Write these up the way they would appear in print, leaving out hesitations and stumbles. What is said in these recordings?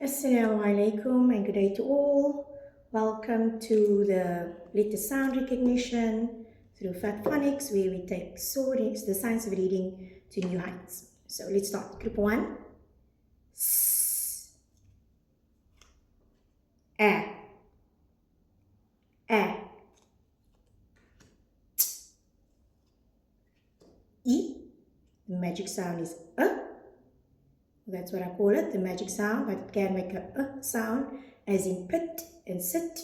Assalamu alaikum and good day to all. Welcome to the letter sound recognition through Phonics, where we take the science of reading to new heights. So let's start. Group 1. S. A. A. E. The magic sound is A. That's what I call it, the magic sound, but it can make a sound, as in pit and sit.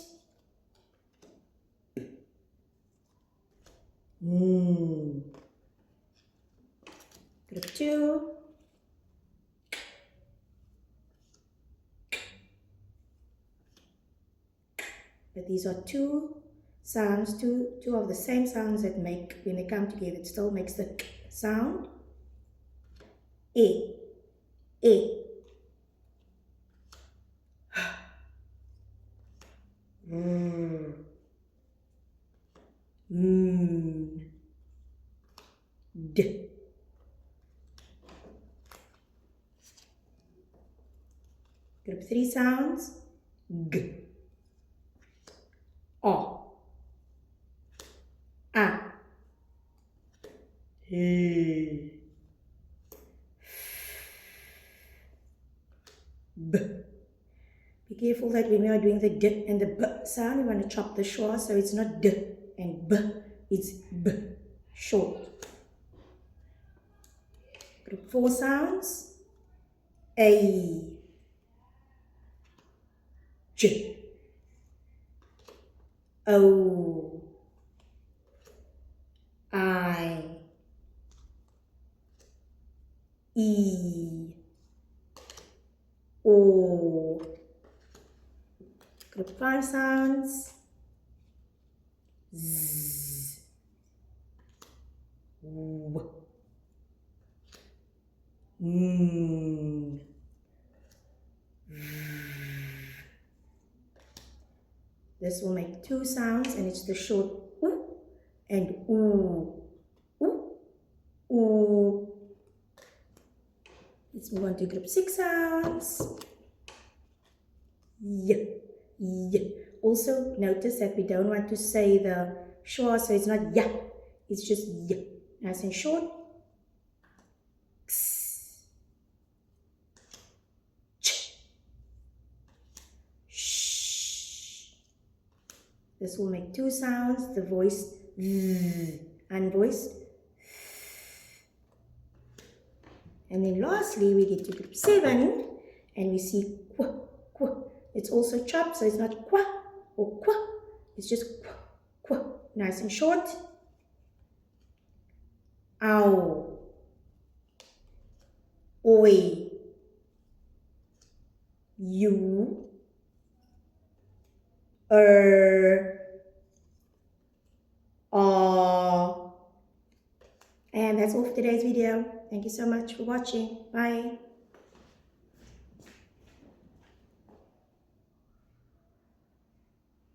Group 2. But these are two sounds, two of the same sounds that make, when they come together, it still makes the sound. E. E. D. Group 3 sounds. G. O. A. L. B. Be careful that when we are doing the D and the B sound, we want to chop the schwa, so it's not D and B, it's B, short. Group 4 sounds. A. J. O. I. E. O. Group 5 sounds. Z. W. N. This will make two sounds, and it's the short oo and oo. Oo. Oo. Let's move on to group 6 sounds. Y. Y. Also notice that we don't want to say the schwa, so it's not ya, it's just y. Nice and short. X. Ch. Sh. This will make two sounds, the voice z, unvoiced. And then lastly, we get to group 7, and we see qu, qu. It's also chopped, so it's not qua or qua. It's just qu, qu. Nice and short. Ow. Oi. You. And that's all for today's video. Thank you so much for watching. Bye.